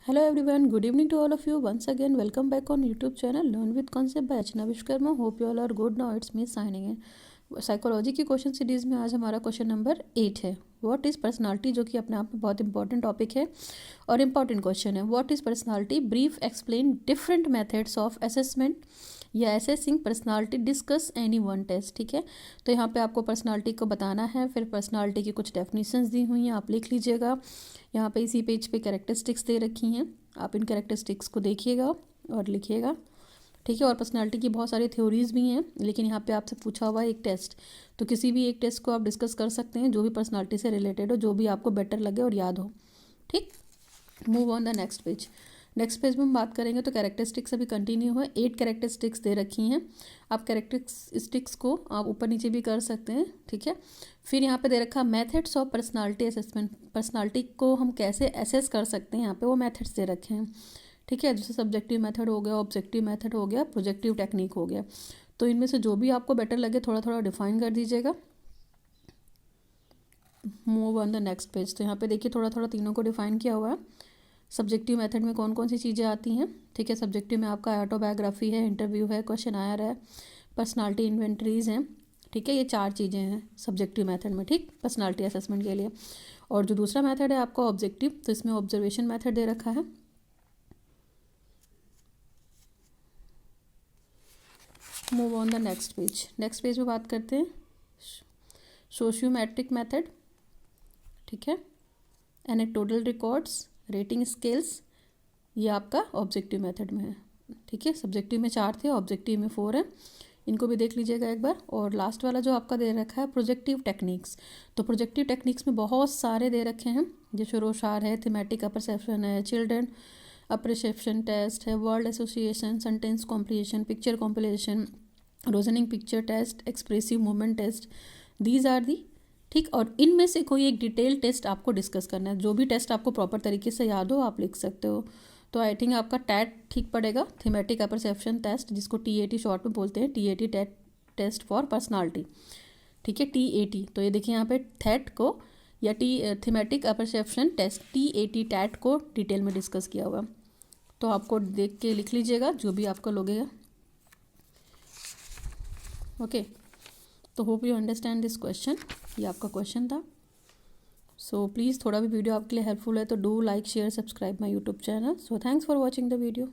Hello everyone, good evening to all of you. Once again, welcome back on YouTube channel Learn with Concept by Archana Vishwakarma. Hope you all are good now. It's me signing in. Psychology की question series में आज हमारा question number 8 है. What is personality, जो कि अपने आप में बहुत इंपॉर्टेंट टॉपिक है और इम्पॉर्टेंट क्वेश्चन है. What is personality, brief explain different methods of assessment या assessing personality, discuss any one test. ठीक है, तो यहाँ पे आपको पर्सनालिटी को बताना है. फिर पर्सनालिटी की कुछ डेफिनेशंस दी हुई हैं, आप लिख लीजिएगा. यहाँ पे इसी पेज पे कैरेक्टरिस्टिक्स दे रखी हैं, आप इन कैरेक्टरिस्टिक्स को देखिएगा और लिखिएगा. ठीक है, और पर्सनालिटी की बहुत सारी थ्योरीज भी हैं, लेकिन यहाँ पे आपसे पूछा हुआ है एक टेस्ट, तो किसी भी एक टेस्ट को आप डिस्कस कर सकते हैं जो भी पर्सनालिटी से रिलेटेड हो, जो भी आपको बेटर लगे और याद हो. ठीक, move on the next page. Next page में हम बात करेंगे तो कैरेक्टरिस्टिक्स अभी कंटिन्यू है. 8 कैरेक्टरिस्टिक्स दे रखी हैं, आप कैरेक्टरिस्टिक्स को आप ऊपर नीचे भी कर सकते हैं. ठीक है, फिर यहाँ पे दे रखा methods of personality assessment, personality को हम कैसे असेस कर सकते हैं, यहाँ पे वो मेथड्स दे रखे हैं. ठीक है, जैसे सब्जेक्टिव मेथड हो गया, ऑब्जेक्टिव मेथड हो गया, प्रोजेक्टिव टेक्निक हो गया. तो इनमें से जो भी आपको बेटर लगे थोड़ा थोड़ा डिफाइन कर दीजिएगा. Move on the next page. तो यहाँ पे देखिए थोड़ा थोड़ा तीनों को डिफाइन किया हुआ है. सब्जेक्टिव मेथड में कौन कौन सी चीज़ें आती हैं. ठीक है, सब्जेक्टिव में आपका ऑटोबायोग्राफी है, इंटरव्यू है, क्वेश्चन आयर है, पर्सनालिटी इन्वेंटरीज हैं. ठीक है, ये 4 चीज़ें हैं सब्जेक्टिव मेथड में. ठीक, पर्सनालिटी असेसमेंट के लिए. और जो दूसरा मेथड है आपका ऑब्जेक्टिव, तो इसमें ऑब्जर्वेशन मेथड दे रखा है. Move on the next page. Next page में बात करते हैं सोशियोमेट्रिक मेथड. ठीक है, एनेक्डोटल रिकॉर्ड्स, रेटिंग स्केल्स, ये आपका ऑब्जेक्टिव मेथड में है. ठीक है, सब्जेक्टिव में 4 थे, ऑब्जेक्टिव में 4 है. इनको भी देख लीजिएगा एक बार. और लास्ट वाला जो आपका दे रखा है प्रोजेक्टिव टेक्निक्स, तो प्रोजेक्टिव टेक्निक्स में बहुत सारे दे रखे हैं, जैसे रोशार है, थीमेटिक अपर्सेप्शन है, चिल्ड्रन अप्रिशिएशन टेस्ट है, word association, sentence completion, picture compilation, reasoning picture test, expressive movement test. These are the. ठीक, और इनमें से कोई एक डिटेल टेस्ट आपको डिस्कस करना है. जो भी टेस्ट आपको प्रॉपर तरीके से याद हो आप लिख सकते हो. तो आई थिंक आपका टैट ठीक पड़ेगा, थीमेटिक अपर्सेप्शन टेस्ट, जिसको TAT शॉर्ट में बोलते हैं, TAT टेस्ट फॉर पर्सनालिटी. ठीक है, TAT. तो ये देखिए यहाँ पे थैट को या थीमेटिक अपर्सेप्शन टेस्ट टैट को डिटेल में डिस्कस किया हुआ. तो आपको देख के लिख लीजिएगा जो भी आपको लगेगा. ओके, तो hope you understand this question. ये आपका क्वेश्चन था. सो प्लीज़ थोड़ा भी वीडियो आपके लिए हेल्पफुल है तो do like share subscribe my YouTube channel. So thanks for watching the video.